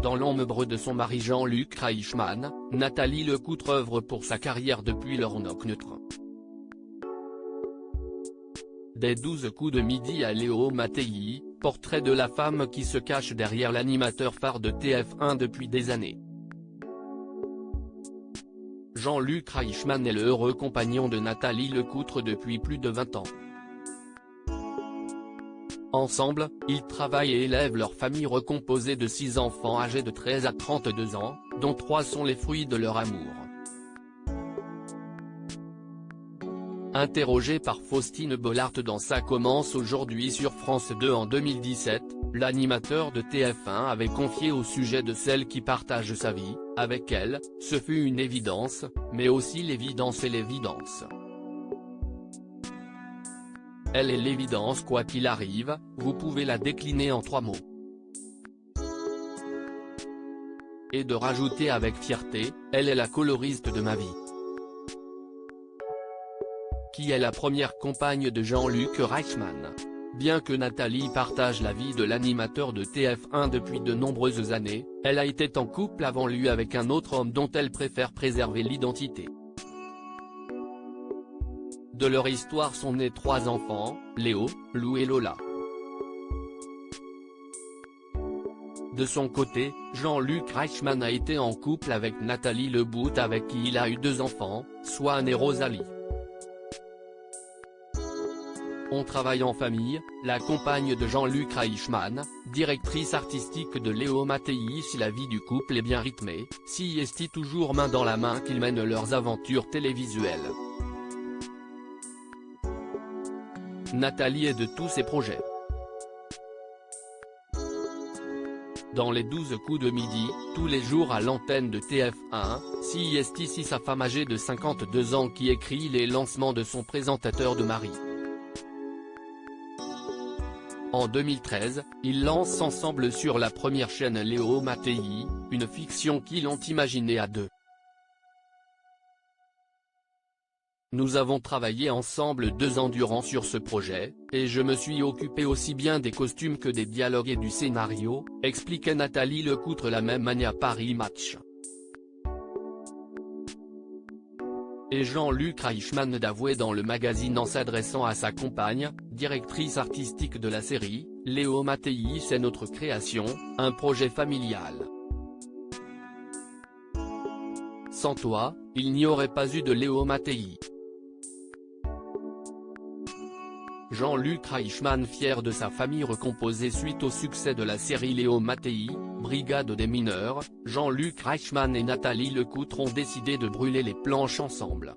Dans l'ombre de son mari Jean-Luc Reichmann, Nathalie Lecoutre œuvre pour sa carrière depuis leur neutre. Des 12 coups de midi à Léo Mattei, portrait de la femme qui se cache derrière l'animateur phare de TF1 depuis des années. Jean-Luc Reichmann est le heureux compagnon de Nathalie Lecoutre depuis plus de 20 ans. Ensemble, ils travaillent et élèvent leur famille recomposée de 6 enfants âgés de 13 à 32 ans, dont 3 sont les fruits de leur amour. Interrogé par Faustine Bollard dans Ça commence aujourd'hui sur France 2 en 2017, l'animateur de TF1 avait confié au sujet de celle qui partage sa vie avec elle, ce fut une évidence, mais aussi l'évidence et l'évidence. Elle est l'évidence quoi qu'il arrive, vous pouvez la décliner en 3 mots. Et de rajouter avec fierté, elle est la coloriste de ma vie. Qui est la première compagne de Jean-Luc Reichmann. Bien que Nathalie partage la vie de l'animateur de TF1 depuis de nombreuses années, elle a été en couple avant lui avec un autre homme dont elle préfère préserver l'identité. De leur histoire sont nés 3 enfants, Léo, Lou et Lola. De son côté, Jean-Luc Reichmann a été en couple avec Nathalie Lecoutre avec qui il a eu 2 enfants, Swan et Rosalie. On travaille en famille, la compagne de Jean-Luc Reichmann, directrice artistique de Léo Mattei. Si la vie du couple est bien rythmée, si est toujours main dans la main qu'ils mènent leurs aventures télévisuelles. Nathalie est de tous ses projets. Dans les 12 coups de midi, tous les jours à l'antenne de TF1, si est ici sa femme âgée de 52 ans qui écrit les lancements de son présentateur de mari. En 2013, ils lancent ensemble sur la première chaîne Léo Mattei, une fiction qu'ils ont imaginée à 2. Nous avons travaillé ensemble 2 ans durant sur ce projet, et je me suis occupé aussi bien des costumes que des dialogues et du scénario, expliquait Nathalie Lecoutre la même année à Paris Match. Et Jean-Luc Reichmann d'avouer dans le magazine en s'adressant à sa compagne, directrice artistique de la série, Léo Mattei c'est notre création, un projet familial. Sans toi, il n'y aurait pas eu de Léo Mattei. Jean-Luc Reichmann fier de sa famille recomposée suite au succès de la série Léo Mattei, Brigade des mineurs, Jean-Luc Reichmann et Nathalie Lecoutre ont décidé de brûler les planches ensemble.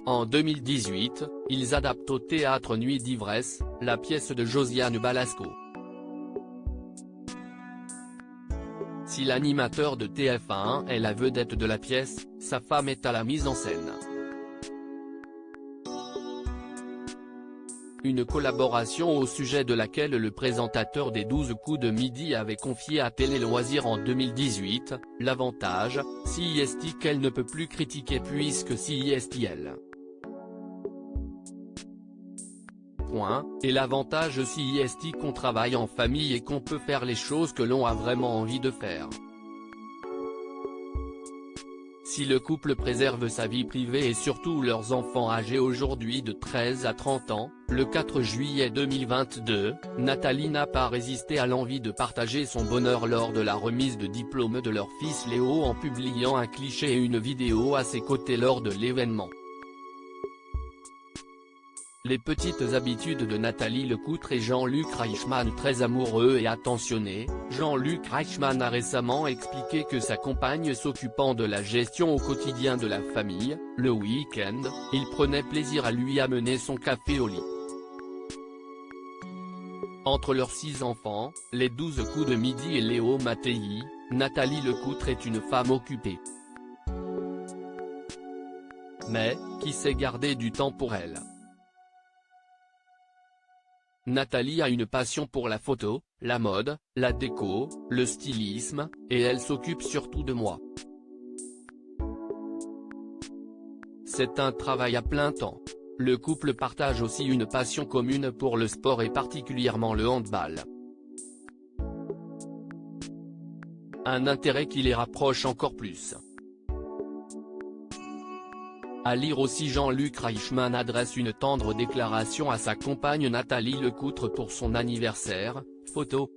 En 2018, ils adaptent au théâtre Nuit d'ivresse, la pièce de Josiane Balasco. Si l'animateur de TF1 est la vedette de la pièce, sa femme est à la mise en scène. Une collaboration au sujet de laquelle le présentateur des 12 coups de midi avait confié à Télé Loisirs en 2018, l'avantage, si est qu'elle ne peut plus critiquer puisque si est elle. Et l'avantage si est qu'on travaille en famille et qu'on peut faire les choses que l'on a vraiment envie de faire. Si le couple préserve sa vie privée et surtout leurs enfants âgés aujourd'hui de 13 à 30 ans, le 4 juillet 2022, Nathalie n'a pas résisté à l'envie de partager son bonheur lors de la remise de diplôme de leur fils Léo en publiant un cliché et une vidéo à ses côtés lors de l'événement. Les petites habitudes de Nathalie Lecoutre et Jean-Luc Reichmann très amoureux et attentionnés, Jean-Luc Reichmann a récemment expliqué que sa compagne s'occupant de la gestion au quotidien de la famille, le week-end, il prenait plaisir à lui amener son café au lit. Entre leurs 6 enfants, les 12 coups de midi et Léo Mattei, Nathalie Lecoutre est une femme occupée. Mais, qui sait garder du temps pour elle. Nathalie a une passion pour la photo, la mode, la déco, le stylisme, et elle s'occupe surtout de moi. C'est un travail à plein temps. Le couple partage aussi une passion commune pour le sport et particulièrement le handball. un intérêt qui les rapproche encore plus. À lire aussi, Jean-Luc Reichmann adresse une tendre déclaration à sa compagne Nathalie Lecoutre pour son anniversaire, photo.